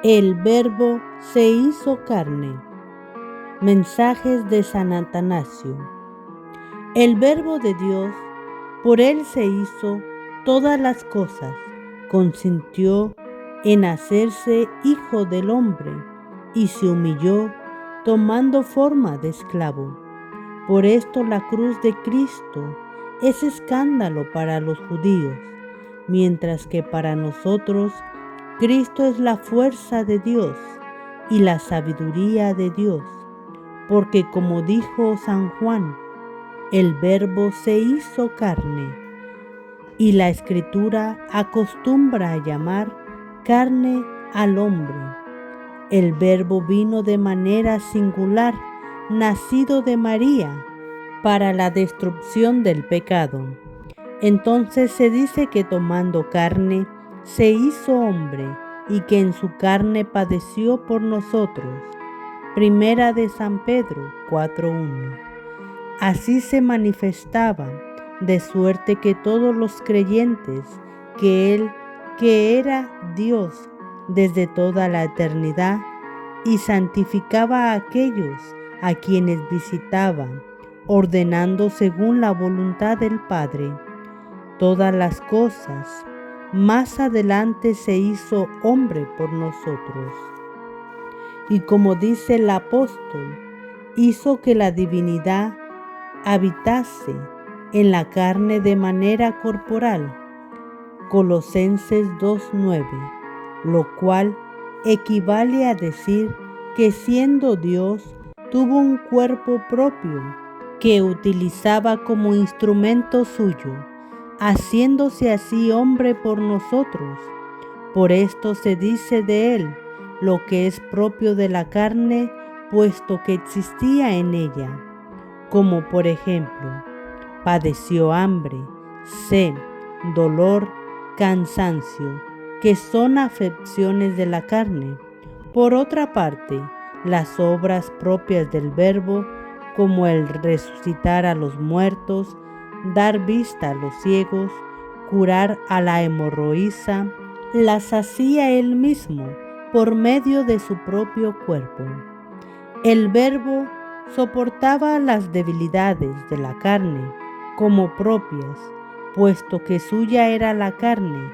El Verbo se hizo carne. Mensajes de San Atanasio. El Verbo de Dios, por él se hizo todas las cosas, consintió en hacerse hijo del hombre y se humilló tomando forma de esclavo. Por esto la cruz de Cristo es escándalo para los judíos, mientras que para nosotros Cristo es la fuerza de Dios y la sabiduría de Dios, porque como dijo San Juan, el Verbo se hizo carne, y la Escritura acostumbra a llamar carne al hombre. El Verbo vino de manera singular, nacido de María, para la destrucción del pecado. Entonces se dice que tomando carne, se hizo hombre y que en su carne padeció por nosotros. Primera de San Pedro 4:1. Así se manifestaba, de suerte que todos los creyentes, que Él, que era Dios desde toda la eternidad, y santificaba a aquellos a quienes visitaba, ordenando según la voluntad del Padre todas las cosas, más adelante se hizo hombre por nosotros. Y como dice el apóstol, hizo que la divinidad habitase en la carne de manera corporal. Colosenses 2:9, lo cual equivale a decir que siendo Dios, tuvo un cuerpo propio que utilizaba como instrumento suyo, haciéndose así hombre por nosotros. Por esto se dice de él lo que es propio de la carne, puesto que existía en ella, como por ejemplo, padeció hambre, sed, dolor, cansancio, que son afecciones de la carne. Por otra parte, las obras propias del Verbo, como el resucitar a los muertos, dar vista a los ciegos, curar a la hemorroísa, las hacía él mismo por medio de su propio cuerpo. El Verbo soportaba las debilidades de la carne como propias, puesto que suya era la carne.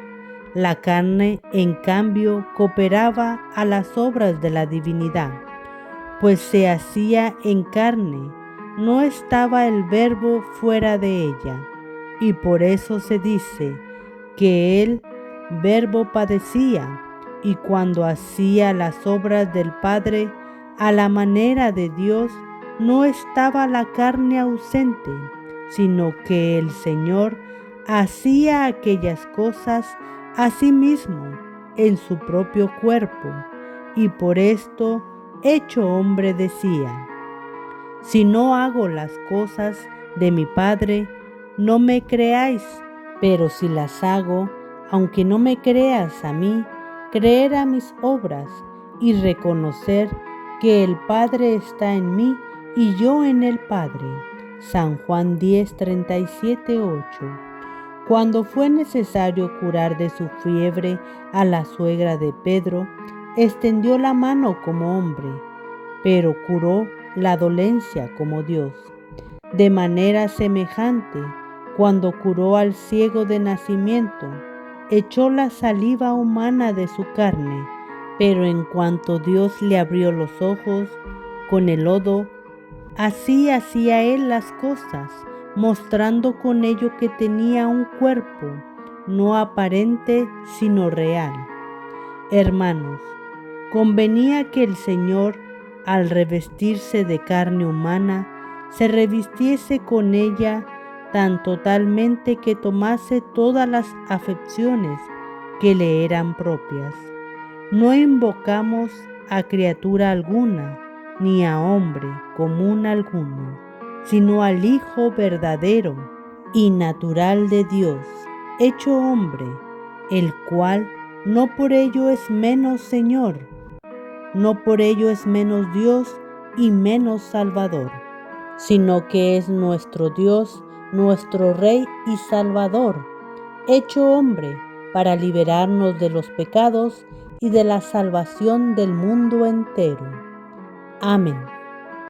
La carne, en cambio, cooperaba a las obras de la divinidad, pues se hacía en carne, no estaba el Verbo fuera de ella, y por eso se dice que el Verbo padecía, y cuando hacía las obras del Padre a la manera de Dios, no estaba la carne ausente, sino que el Señor hacía aquellas cosas a sí mismo en su propio cuerpo, y por esto, hecho hombre, decía: si no hago las cosas de mi Padre, no me creáis, pero si las hago, aunque no me creas a mí, creer a mis obras y reconocer que el Padre está en mí y yo en el Padre. San Juan 10:37-8. Cuando fue necesario curar de su fiebre a la suegra de Pedro, extendió la mano como hombre, pero curó la dolencia como Dios. De manera semejante, cuando curó al ciego de nacimiento, echó la saliva humana de su carne, pero en cuanto Dios le abrió los ojos con el lodo, así hacía él las cosas, mostrando con ello que tenía un cuerpo, no aparente sino real. Hermanos, convenía que el Señor, al revestirse de carne humana, se revistiese con ella tan totalmente que tomase todas las afecciones que le eran propias. No invocamos a criatura alguna, ni a hombre común alguno, sino al Hijo verdadero y natural de Dios, hecho hombre, el cual no por ello es menos Señor, no por ello es menos Dios y menos Salvador, sino que es nuestro Dios, nuestro Rey y Salvador, hecho hombre para liberarnos de los pecados y de la salvación del mundo entero. Amén.